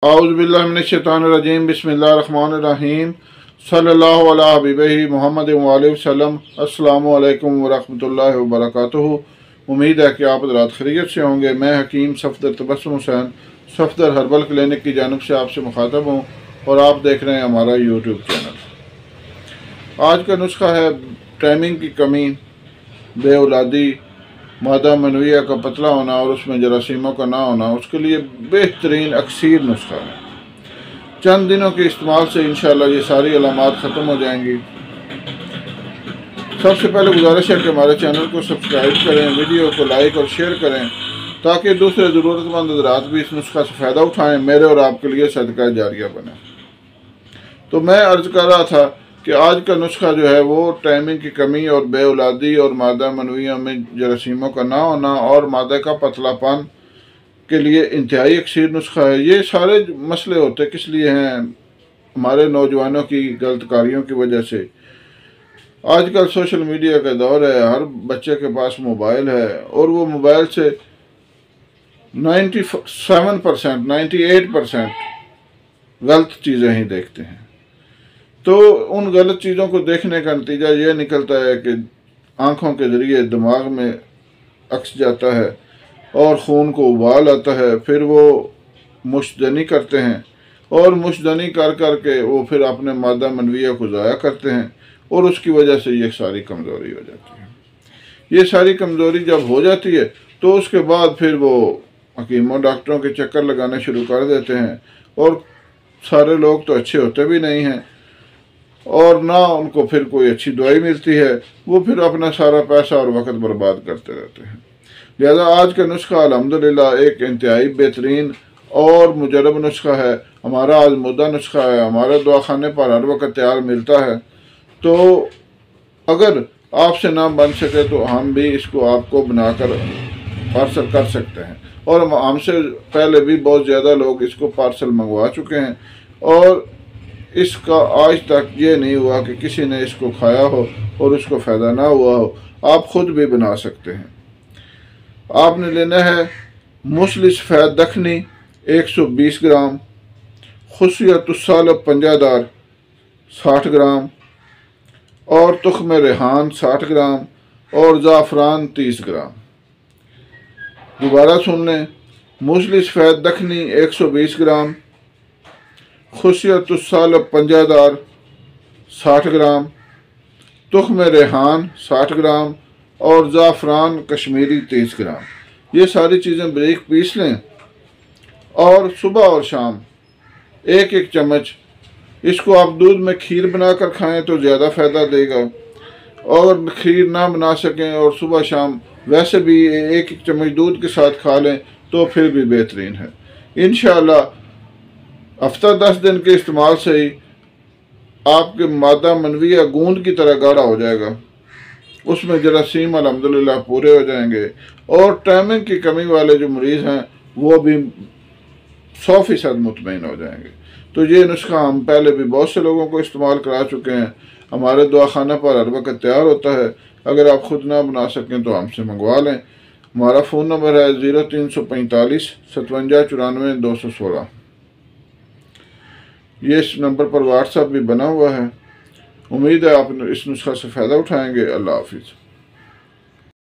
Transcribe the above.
اعوذ باللہ من الشیطان الرجیم بسم اللہ الرحمن الرحیم صلی اللہ علیہ حبیبہ محمد وآلہ وسلم۔ السلام علیکم ورحمۃ اللہ وبرکاتہ۔ امید ہے کہ آپ حضرات خیریت سے ہوں گے۔ میں حکیم صفدر تبسم حسین صفدر ہربل کلینک کی جانب سے آپ سے مخاطب ہوں اور آپ دیکھ رہے ہیں ہمارا یوٹیوب چینل۔ آج کا نسخہ ہے ٹائمنگ کی کمی، بے اولادی، مادہ منویہ کا پتلا ہونا اور اس میں جراثیموں کا نہ ہونا، اس کے لیے بہترین اکسیر نسخہ ہے۔ چند دنوں کے استعمال سے انشاءاللہ یہ ساری علامات ختم ہو جائیں گی۔ سب سے پہلے گزارش ہے کہ ہمارے چینل کو سبسکرائب کریں، ویڈیو کو لائک اور شیئر کریں تاکہ دوسرے ضرورت مند حضرات بھی اس نسخہ سے فائدہ اٹھائیں، میرے اور آپ کے لیے صدقہ جاریہ بنے۔ تو میں عرض کر رہا تھا کہ آج کا نسخہ جو ہے وہ ٹائمنگ کی کمی اور بے اولادی اور مادہ منویہ میں جراثیموں کا نہ ہونا اور مادہ کا پتلا پن کے لیے انتہائی اکسیر نسخہ ہے۔ یہ سارے مسئلے ہوتے کس لیے ہیں؟ ہمارے نوجوانوں کی غلط کاریوں کی وجہ سے۔ آج کل سوشل میڈیا کا دور ہے، ہر بچے کے پاس موبائل ہے اور وہ موبائل سے 97%، 98% غلط چیزیں ہی دیکھتے ہیں۔ تو ان غلط چیزوں کو دیکھنے کا نتیجہ یہ نکلتا ہے کہ آنکھوں کے ذریعے دماغ میں عکس جاتا ہے اور خون کو ابال آتا ہے، پھر وہ مشتدنی کرتے ہیں اور مشتدنی کر کر کے وہ پھر اپنے مادہ منویہ کو ضائع کرتے ہیں اور اس کی وجہ سے یہ ساری کمزوری ہو جاتی ہے۔ یہ ساری کمزوری جب ہو جاتی ہے تو اس کے بعد پھر وہ حکیموں ڈاکٹروں کے چکر لگانے شروع کر دیتے ہیں اور سارے لوگ تو اچھے ہوتے بھی نہیں ہیں اور نہ ان کو پھر کوئی اچھی دوائی ملتی ہے، وہ پھر اپنا سارا پیسہ اور وقت برباد کرتے رہتے ہیں۔ لہذا آج کا نسخہ الحمدللہ ایک انتہائی بہترین اور مجرب نسخہ ہے، ہمارا آزمودہ نسخہ ہے، ہمارے دواخانے پر ہر وقت تیار ملتا ہے۔ تو اگر آپ سے نہ بن سکے تو ہم بھی اس کو آپ کو بنا کر پارسل کر سکتے ہیں، اور ہم سے پہلے بھی بہت زیادہ لوگ اس کو پارسل منگوا چکے ہیں اور اس کا آج تک یہ نہیں ہوا کہ کسی نے اس کو کھایا ہو اور اس کو فائدہ نہ ہوا ہو۔ آپ خود بھی بنا سکتے ہیں۔ آپ نے لینا ہے موسلی سفید دکنی 120 گرام، خصیت السالب پنجہ دار 60 گرام اور تخم ریحان 60 گرام اور زعفران 30 گرام۔ دوبارہ سن لیں، موسلی سفید دکنی 120 گرام، خصیت السالب پنجہ دار 60 گرام، تخم ریحان 60 گرام اور زعفران کشمیری 30 گرام۔ یہ ساری چیزیں باریک پیس لیں اور صبح اور شام ایک ایک چمچ اس کو آپ دودھ میں کھیر بنا کر کھائیں تو زیادہ فائدہ دے گا، اور کھیر نہ بنا سکیں اور صبح شام ویسے بھی ایک ایک چمچ دودھ کے ساتھ کھا لیں تو پھر بھی بہترین ہے۔ انشاءاللہ ہفتہ 10 دن کے استعمال سے ہی آپ کے مادہ منویہ گوند کی طرح گاڑھا ہو جائے گا، اس میں جراثیم الحمدللہ پورے ہو جائیں گے، اور ٹائمنگ کی کمی والے جو مریض ہیں وہ بھی 100% مطمئن ہو جائیں گے۔ تو یہ نسخہ ہم پہلے بھی بہت سے لوگوں کو استعمال کرا چکے ہیں، ہمارے دواخانہ پر ہر وقت تیار ہوتا ہے۔ اگر آپ خود نہ بنا سکیں تو ہم سے منگوا لیں۔ ہمارا فون نمبر ہے 0345 57 94 216۔ یہ اس نمبر پر واٹس ایپ بھی بنا ہوا ہے۔ امید ہے آپ اس نسخہ سے فائدہ اٹھائیں گے۔ اللہ حافظ۔